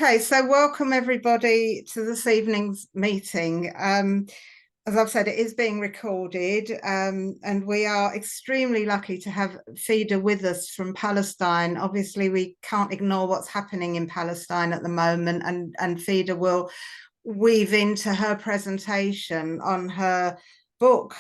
Okay, so welcome everybody to this evening's meeting. As I've said, it is being recorded, and we are extremely lucky to have Fida with us from Palestine. Obviously, we can't ignore what's happening in Palestine at the moment, and Fida will weave into her presentation on her book,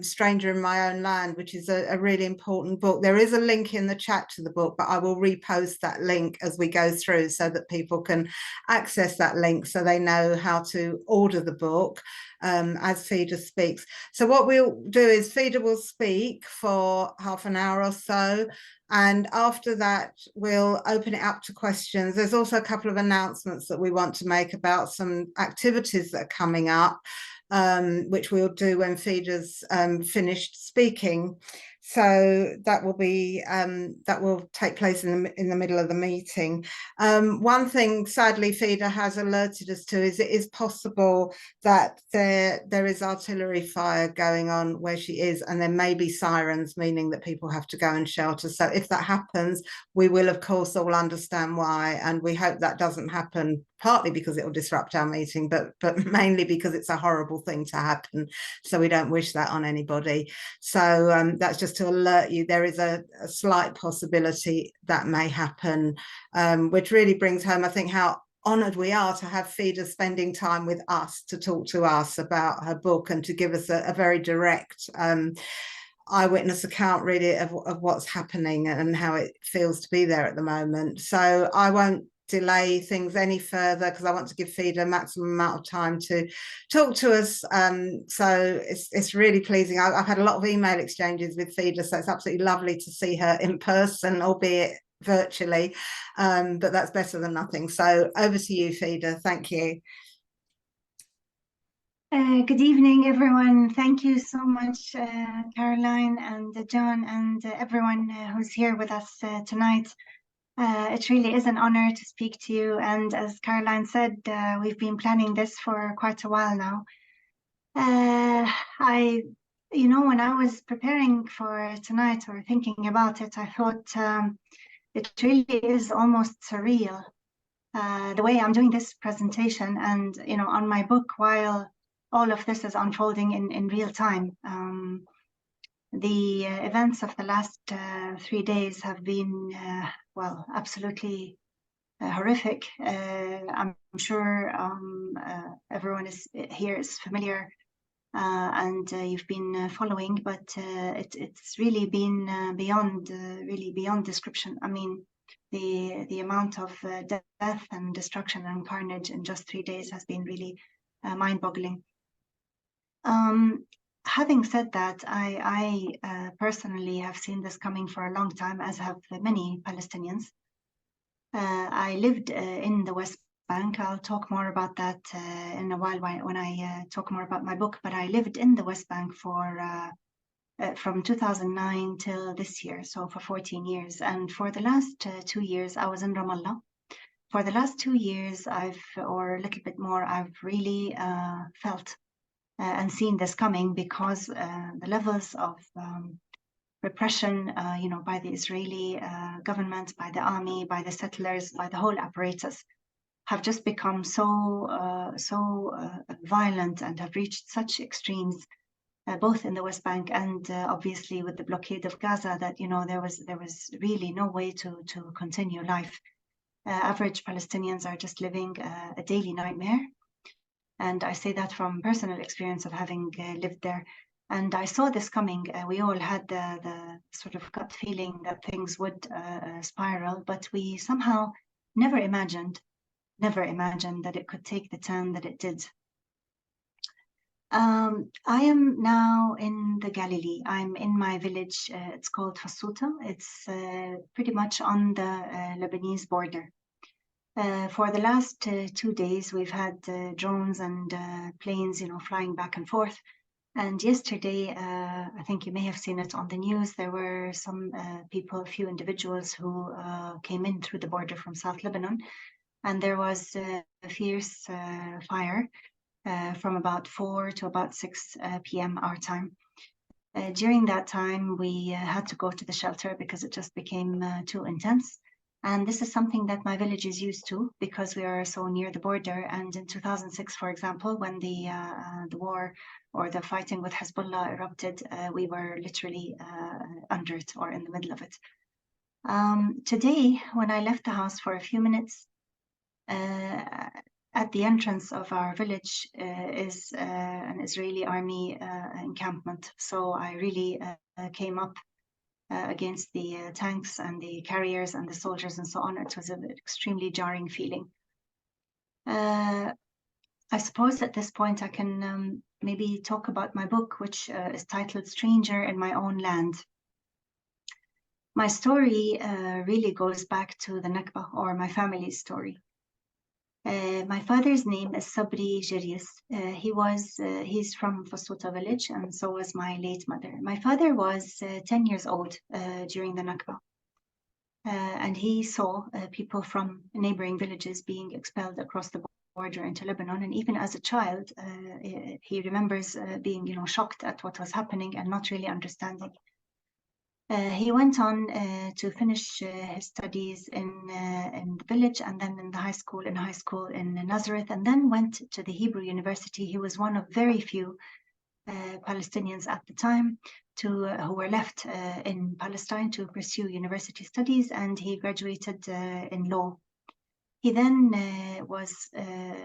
Stranger in My Own Land, which is a really important book. There is a link in the chat to the book, but I will repost that link as we go through so that people can access that link so they know how to order the book as Fida speaks. So what we'll do is Fida will speak for half an hour or so, and after that, we'll open it up to questions. There's also a couple of announcements that we want to make about some activities that are coming up, which we'll do when Fida's finished speaking. So that will take place in the middle of the meeting. One thing, sadly, Fida has alerted us to is it is possible that there is artillery fire going on where she is, and there may be sirens, meaning that people have to go and shelter. So if that happens, we will, of course, all understand why, and we hope that doesn't happen, partly because it will disrupt our meeting, but mainly because it's a horrible thing to happen. So we don't wish that on anybody. So that's just to alert you. There is a slight possibility that may happen, which really brings home, I think, how honoured we are to have Fida spending time with us to talk to us about her book and to give us a very direct eyewitness account, really, of what's happening and how it feels to be there at the moment. So I won't delay things any further because I want to give Fida a maximum amount of time to talk to us. So it's really pleasing. I've had a lot of email exchanges with Fida, so it's absolutely lovely to see her in person, albeit virtually, but that's better than nothing. So over to you, Fida. Thank you. Good evening, everyone. Thank you so much, Caroline and John and everyone who's here with us tonight. It really is an honor to speak to you. And as Caroline said, we've been planning this for quite a while now. When I was preparing for tonight or thinking about it, I thought it really is almost surreal, the way I'm doing this presentation and, on my book while all of this is unfolding in real time. The events of the last 3 days have been, absolutely horrific. I'm sure everyone here is familiar and you've been following, but it's really been beyond description. I mean, the amount of death and destruction and carnage in just 3 days has been really mind-boggling. Having said that, I personally have seen this coming for a long time, as have many Palestinians. I lived in the West Bank. I'll talk more about that in a while when I talk more about my book, but I lived in the West Bank from 2009 till this year, so for 14 years. And for the last 2 years, I was in Ramallah. For the last 2 years, or a little bit more, I've really felt and seen this coming because the levels of repression, by the Israeli government, by the army, by the settlers, by the whole apparatus, have just become so violent and have reached such extremes, both in the West Bank and obviously with the blockade of Gaza, that there was really no way to continue life. Average Palestinians are just living a daily nightmare. And I say that from personal experience of having lived there. And I saw this coming. We all had the sort of gut feeling that things would spiral, but we somehow never imagined that it could take the turn that it did. I am now in the Galilee. I'm in my village. It's called Fassuta. It's pretty much on the Lebanese border. For the last 2 days, we've had drones and planes, flying back and forth. And yesterday, I think you may have seen it on the news, there were some people, a few individuals who came in through the border from South Lebanon. And there was a fierce fire from about 4 to about 6 p.m. our time. During that time, we had to go to the shelter because it just became too intense. And this is something that my village is used to because we are so near the border. And in 2006, for example, when the war or the fighting with Hezbollah erupted, we were literally under it or in the middle of it. Today, when I left the house for a few minutes, at the entrance of our village is an Israeli army encampment. So I really came up against the tanks and the carriers and the soldiers and so on. It was an extremely jarring feeling. I suppose at this point I can maybe talk about my book, which is titled Stranger in My Own Land. My story really goes back to the Nakba, or my family's story. My father's name is Sabri Jiryis. He's from Fasuta village, and so was my late mother. My father was 10 years old during the Nakba. And he saw people from neighboring villages being expelled across the border into Lebanon. And even as a child, he remembers being, shocked at what was happening and not really understanding. He went on to finish his studies in the village, and then in high school in Nazareth, and then went to the Hebrew University. He was one of very few Palestinians at the time who were left in Palestine to pursue university studies, and he graduated in law. He then was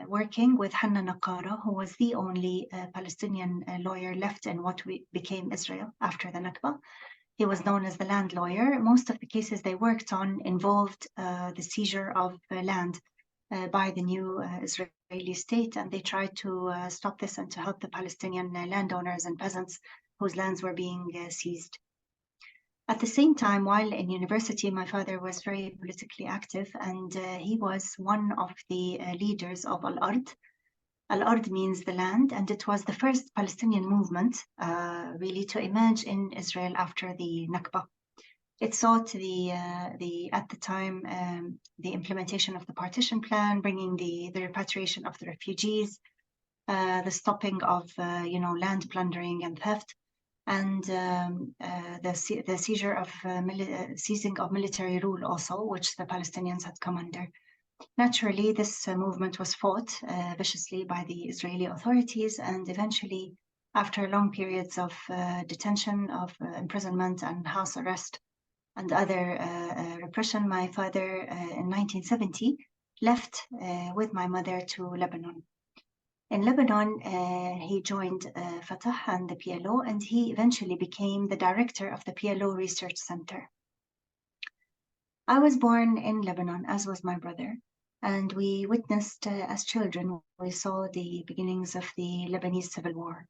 working with Hanna Nakara, who was the only Palestinian lawyer left in what became Israel after the Nakba. He was known as the land lawyer. Most of the cases they worked on involved the seizure of land by the new Israeli state, and they tried to stop this and to help the Palestinian landowners and peasants whose lands were being seized. At the same time, while in university, my father was very politically active, and he was one of the leaders of Al-Ard. Al-Ard means the land, and it was the first Palestinian movement really to emerge in Israel after the Nakba. It sought at the time the implementation of the partition plan, bringing the repatriation of the refugees, the stopping of land plundering and theft, and the seizing of military rule also, which the Palestinians had come under. Naturally, this movement was fought viciously by the Israeli authorities, and eventually, after long periods of detention, of imprisonment and house arrest and other repression, my father in 1970 left with my mother to Lebanon. In Lebanon, he joined Fatah and the PLO, and he eventually became the director of the PLO Research Centre. I was born in Lebanon, as was my brother, and we witnessed as children, we saw the beginnings of the Lebanese Civil War.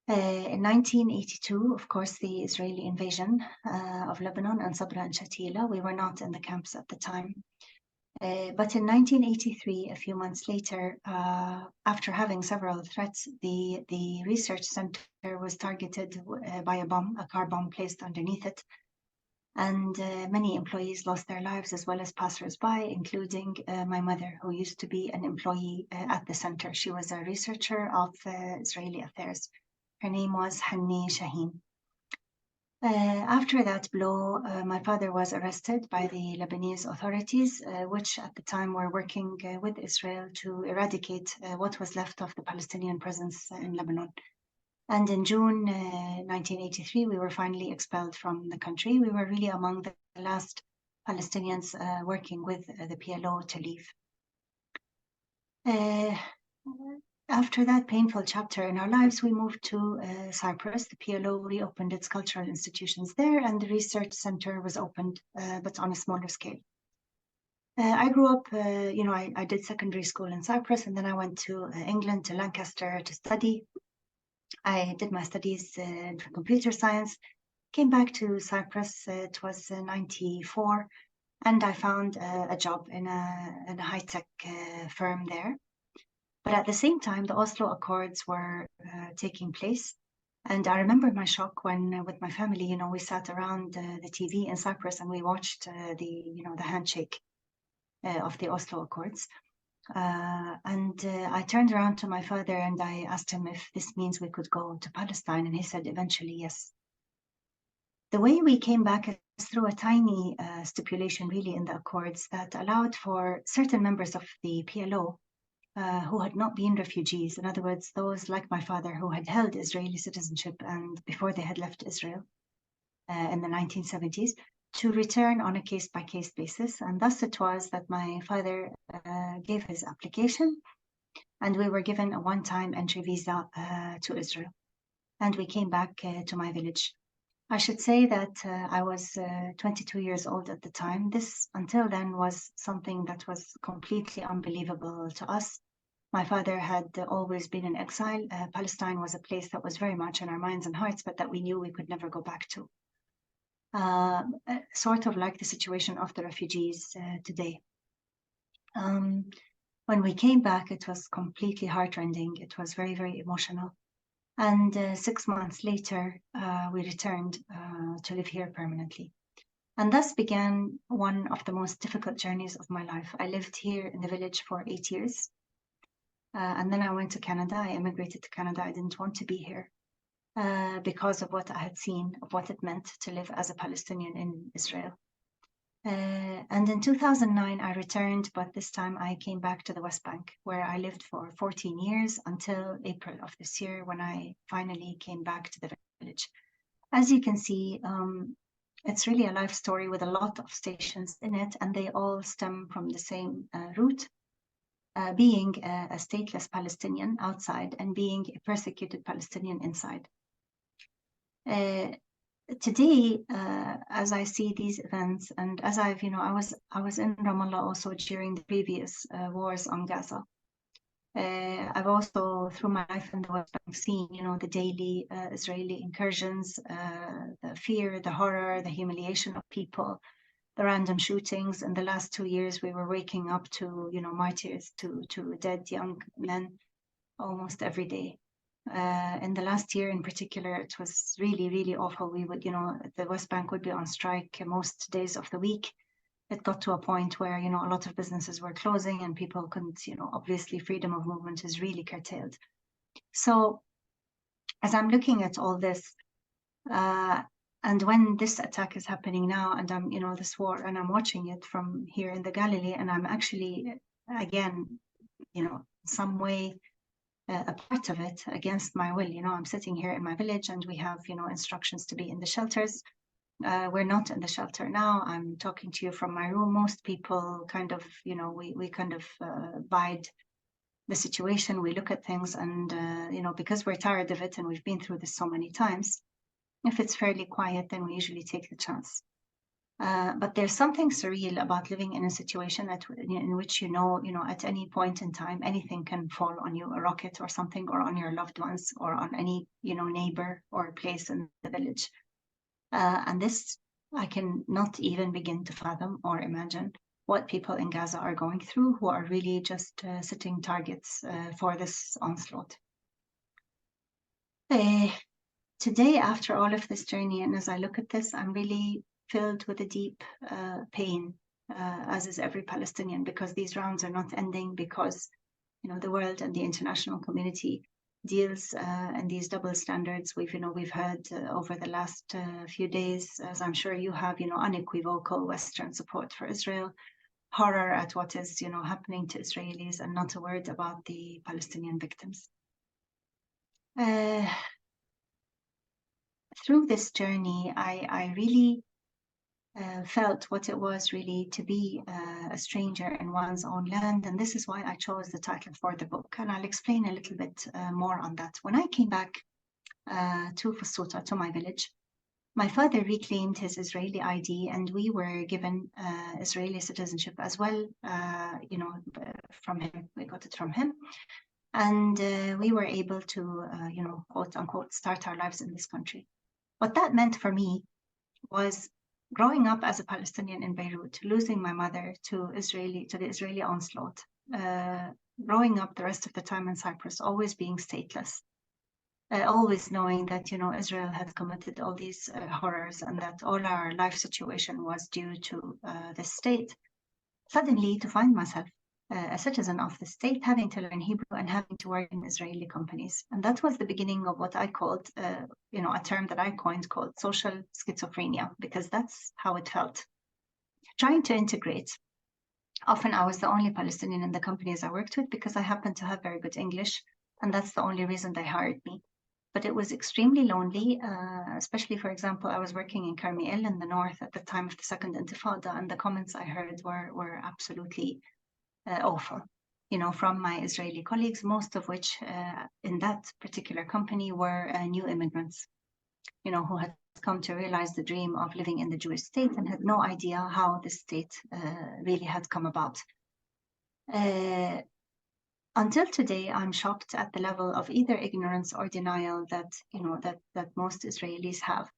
In 1982, of course, the Israeli invasion of Lebanon and Sabra and Shatila, we were not in the camps at the time. But in 1983, a few months later, after having several threats, the research center was targeted by a car bomb placed underneath it. And many employees lost their lives, as well as passers-by, including my mother, who used to be an employee at the center. She was a researcher of Israeli affairs. Her name was Hanni Shaheen. After that blow, my father was arrested by the Lebanese authorities, which at the time were working with Israel to eradicate what was left of the Palestinian presence in Lebanon. And in June 1983, we were finally expelled from the country. We were really among the last Palestinians working with the PLO to leave. After that painful chapter in our lives, we moved to Cyprus. The PLO reopened its cultural institutions there, and the research center was opened, but on a smaller scale. I grew up, I did secondary school in Cyprus, and then I went to England, to Lancaster, to study. I did my studies in computer science, came back to Cyprus, it was 94, and I found a job in a high-tech firm there. But at the same time, the Oslo Accords were taking place. And I remember my shock when, with my family, we sat around the TV in Cyprus and we watched the handshake of the Oslo Accords. I turned around to my father and I asked him if this means we could go to Palestine, and he said eventually yes. The way we came back through a tiny stipulation really in the Accords that allowed for certain members of the PLO who had not been refugees, in other words, those like my father who had held Israeli citizenship and before they had left Israel in the 1970s, to return on a case-by-case basis. And thus it was that my father gave his application, and we were given a one-time entry visa to Israel. And we came back to my village. I should say that I was 22 years old at the time. This, until then, was something that was completely unbelievable to us. My father had always been in exile. Palestine was a place that was very much in our minds and hearts, but that we knew we could never go back to. Sort of like the situation of the refugees today. When we came back, it was completely heartrending. It was very, very emotional. And 6 months later, we returned to live here permanently. And thus began one of the most difficult journeys of my life. I lived here in the village for 8 years. And then I went to Canada. I immigrated to Canada. I didn't want to be here because of what I had seen, of what it meant to live as a Palestinian in Israel. And in 2009, I returned, but this time I came back to the West Bank, where I lived for 14 years until April of this year, when I finally came back to the village. As you can see, it's really a life story with a lot of stations in it, and they all stem from the same root, being a stateless Palestinian outside and being a persecuted Palestinian inside. Today, as I see these events, and as I've, I was in Ramallah also during the previous wars on Gaza. I've also, through my life in the West Bank, seen, the daily Israeli incursions, the fear, the horror, the humiliation of people, the random shootings. In the last 2 years, we were waking up to, martyrs, to dead young men almost every day. In the last year in particular, it was really, really awful. We would, the West Bank would be on strike most days of the week. It got to a point where, a lot of businesses were closing and people couldn't, obviously freedom of movement is really curtailed. So as I'm looking at all this, and when this attack is happening now, and I'm, this war, and I'm watching it from here in the Galilee, and I'm actually, again, some way, a part of it against my will. I'm sitting here in my village and we have, instructions to be in the shelters. We're not in the shelter now. I'm talking to you from my room. Most people kind of, we kind of bide the situation. We look at things and, because we're tired of it and we've been through this so many times, if it's fairly quiet, then we usually take the chance. But there's something surreal about living in a situation in which, at any point in time, anything can fall on you, a rocket or something, or on your loved ones, or on any, neighbor or place in the village. And this, I can not even begin to fathom or imagine what people in Gaza are going through, who are really just sitting targets for this onslaught. Today, after all of this journey, and as I look at this, I'm really filled with a deep pain, as is every Palestinian, because these rounds are not ending, because the world and the international community deals in these double standards. We've heard over the last few days, as I'm sure you have, unequivocal Western support for Israel, horror at what is happening to Israelis, and not a word about the Palestinian victims. Through this journey, I really felt what it was really to be a stranger in one's own land. And this is why I chose the title for the book. And I'll explain a little bit more on that. When I came back to Fusuta, to my village, my father reclaimed his Israeli ID, and we were given Israeli citizenship as well, from him. We got it from him. And we were able to, quote unquote, start our lives in this country. What that meant for me was growing up as a Palestinian in Beirut, losing my mother to the Israeli onslaught, growing up the rest of the time in Cyprus, always being stateless, always knowing that, Israel had committed all these horrors and that all our life situation was due to this state. Suddenly to find myself a citizen of the state, having to learn Hebrew and having to work in Israeli companies. And that was the beginning of what I called, a term that I coined called social schizophrenia, because that's how it felt. Trying to integrate. Often I was the only Palestinian in the companies I worked with because I happened to have very good English, and that's the only reason they hired me. But it was extremely lonely, especially, for example, I was working in Carmiel in the north at the time of the Second Intifada, and the comments I heard were absolutely awful, from my Israeli colleagues, most of which in that particular company were new immigrants, who had come to realize the dream of living in the Jewish state and had no idea how the state really had come about. Until today, I'm shocked at the level of either ignorance or denial that most Israelis have.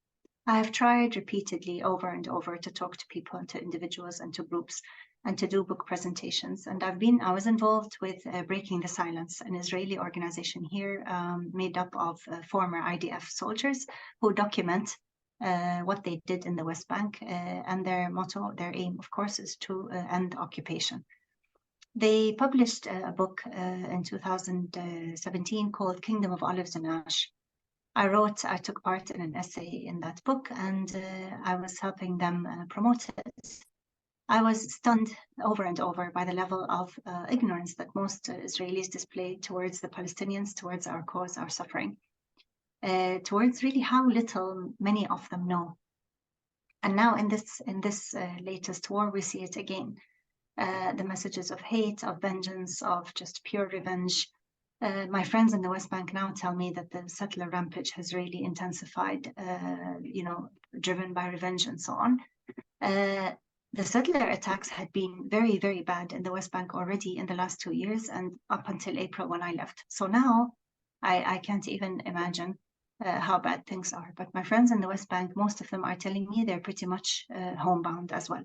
I have tried repeatedly over and over to talk to people, to individuals and to groups, and to do book presentations. And I was involved with Breaking the Silence, an Israeli organization here made up of former IDF soldiers who document what they did in the West Bank, and their motto, their aim, of course, is to end occupation. They published a book in 2017 called Kingdom of Olives and Ash. I took part in an essay in that book, and I was helping them promote it. I was stunned over and over by the level of ignorance that most Israelis display towards the Palestinians, towards our cause, our suffering, towards really how little many of them know. And now in this latest war, we see it again. The messages of hate, of vengeance, of just pure revenge. My friends in the West Bank now tell me that the settler rampage has really intensified, driven by revenge and so on. The settler attacks had been very, very bad in the West Bank already in the last 2 years and up until April when I left. So now I can't even imagine how bad things are. But my friends in the West Bank, most of them are telling me they're pretty much homebound as well.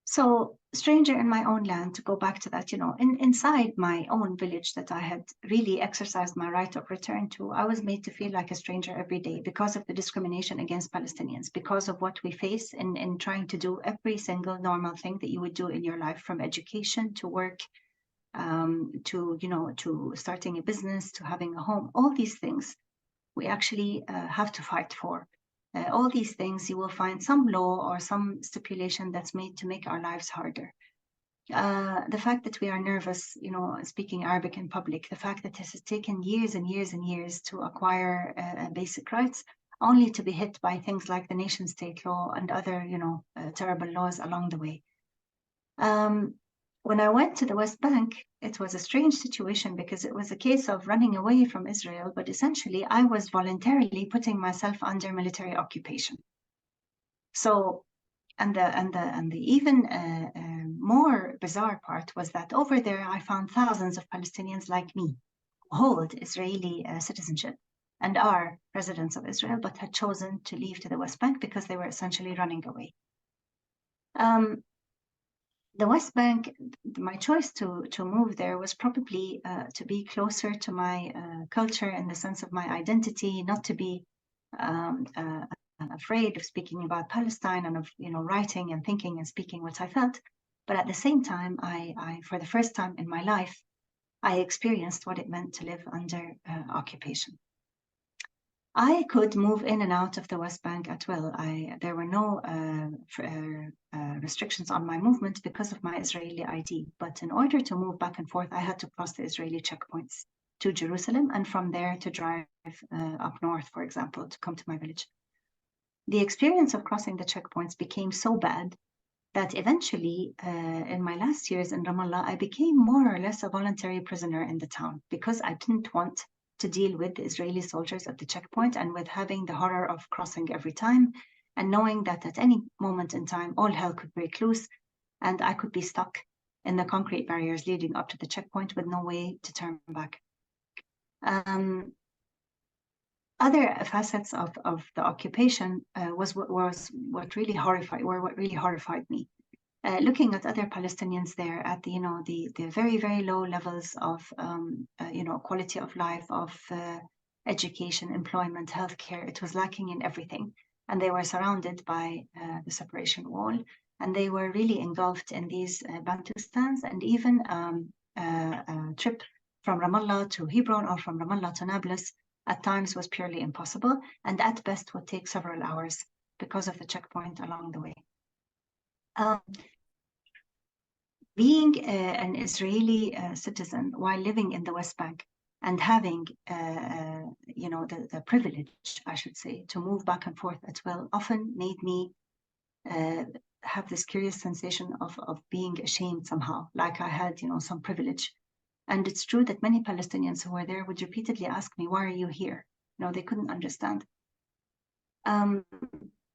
So, stranger in my own land, to go back to that, inside my own village that I had really exercised my right of return to, I was made to feel like a stranger every day because of the discrimination against Palestinians, because of what we face in trying to do every single normal thing that you would do in your life, from education to work, to starting a business, to having a home. All these things we actually have to fight for. All these things, you will find some law or some stipulation that's made to make our lives harder. The fact that we are nervous, speaking Arabic in public, the fact that this has taken years and years and years to acquire basic rights, only to be hit by things like the nation state law and other, terrible laws along the way. When I went to the West Bank, it was a strange situation because it was a case of running away from Israel, but essentially I was voluntarily putting myself under military occupation. So, and the even more bizarre part was that over there I found thousands of Palestinians like me who hold Israeli citizenship and are residents of Israel, but had chosen to leave to the West Bank because they were essentially running away. The West Bank, my choice to move there was probably to be closer to my culture in the sense of my identity, not to be afraid of speaking about Palestine and of writing and thinking and speaking what I felt. But at the same time, I for the first time in my life, I experienced what it meant to live under occupation. I could move in and out of the West Bank at will. There were no restrictions on my movement because of my Israeli ID. But in order to move back and forth, I had to cross the Israeli checkpoints to Jerusalem, and from there to drive up north, for example, to come to my village. The experience of crossing the checkpoints became so bad that eventually, in my last years in Ramallah, I became more or less a voluntary prisoner in the town because I didn't want to deal with the Israeli soldiers at the checkpoint and with having the horror of crossing every time and knowing that at any moment in time, all hell could break loose and I could be stuck in the concrete barriers leading up to the checkpoint with no way to turn back. Other facets of the occupation was what really horrified me. Looking at other Palestinians there, at the very, very low levels of quality of life, of education, employment, healthcare, it was lacking in everything, and they were surrounded by the separation wall, and they were really engulfed in these Bantustans, and even a trip from Ramallah to Hebron or from Ramallah to Nablus at times was purely impossible, and at best would take several hours because of the checkpoint along the way. Being an Israeli citizen while living in the West Bank and having, the privilege, I should say, to move back and forth at will often made me have this curious sensation of being ashamed somehow, like I had, some privilege. And it's true that many Palestinians who were there would repeatedly ask me, why are you here? They couldn't understand.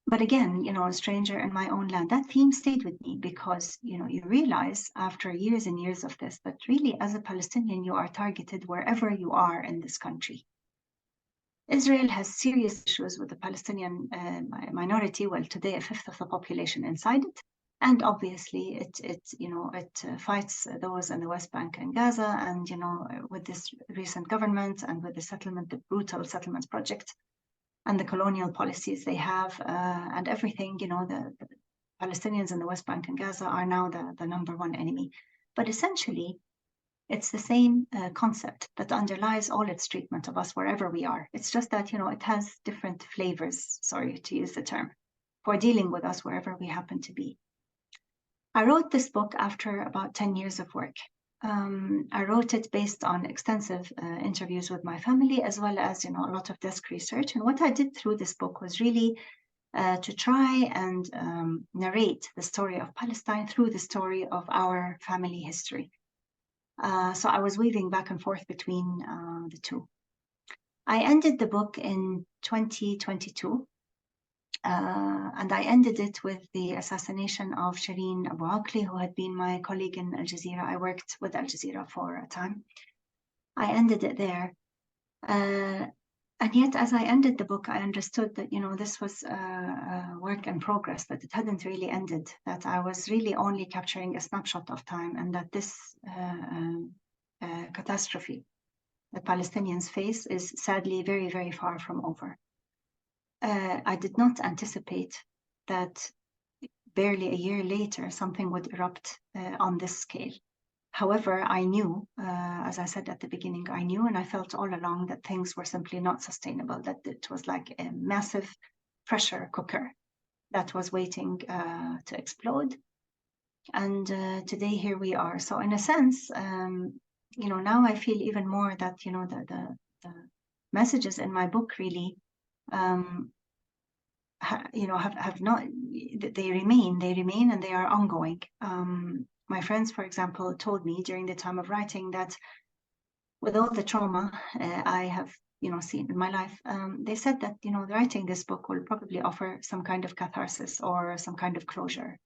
But again, a stranger in my own land, that theme stayed with me because, you realize after years and years of this, that really as a Palestinian, you are targeted wherever you are in this country. Israel has serious issues with the Palestinian minority. Well, today, a fifth of the population inside it. And obviously, it fights those in the West Bank and Gaza. And, with this recent government and with the settlement, the brutal settlements project, and the colonial policies they have, and everything, the Palestinians in the West Bank and Gaza are now the number one enemy. But essentially, it's the same concept that underlies all its treatment of us wherever we are. It's just that, it has different flavors, sorry to use the term, for dealing with us wherever we happen to be. I wrote this book after about 10 years of work. I wrote it based on extensive interviews with my family, as well as, a lot of desk research. And what I did through this book was really to try and narrate the story of Palestine through the story of our family history. So I was weaving back and forth between the two. I ended the book in 2022. And I ended it with the assassination of Shireen Abu Akleh, who had been my colleague in Al Jazeera. I worked with Al Jazeera for a time. I ended it there. And yet, as I ended the book, I understood that, this was a work in progress, that it hadn't really ended, that I was really only capturing a snapshot of time, and that this catastrophe that Palestinians face is sadly very, very far from over. I did not anticipate that barely a year later, something would erupt on this scale. However, I knew, as I said at the beginning, I knew and I felt all along that things were simply not sustainable, that it was like a massive pressure cooker that was waiting to explode. And today, here we are. So in a sense, now I feel even more that, the messages in my book really have not, they remain and they are ongoing. My friends, for example, told me during the time of writing that with all the trauma I have, seen in my life, they said that, writing this book will probably offer some kind of catharsis or some kind of closure.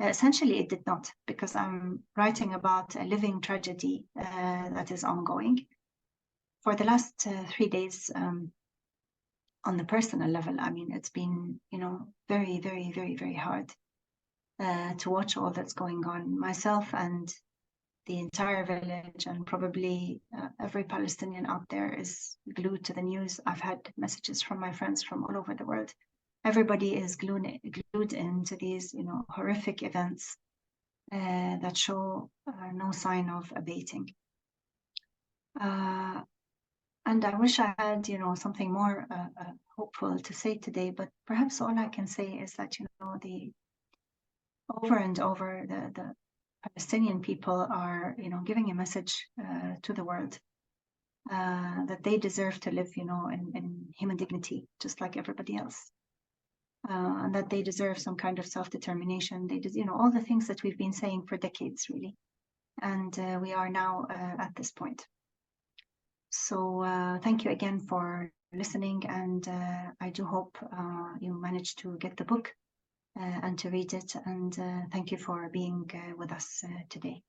Essentially, it did not, because I'm writing about a living tragedy that is ongoing. For the last 3 days, on the personal level, I mean, it's been, very, very, very, very hard to watch all that's going on. Myself and the entire village, and probably every Palestinian out there, is glued to the news. I've had messages from my friends from all over the world. Everybody is glued into these, horrific events that show no sign of abating. And I wish I had, something more hopeful to say today, but perhaps all I can say is that, the over and over, the Palestinian people are, giving a message to the world that they deserve to live, in human dignity, just like everybody else. And that they deserve some kind of self-determination. They deserve, all the things that we've been saying for decades, really. And we are now at this point. So thank you again for listening, and I do hope you managed to get the book and to read it, and thank you for being with us today.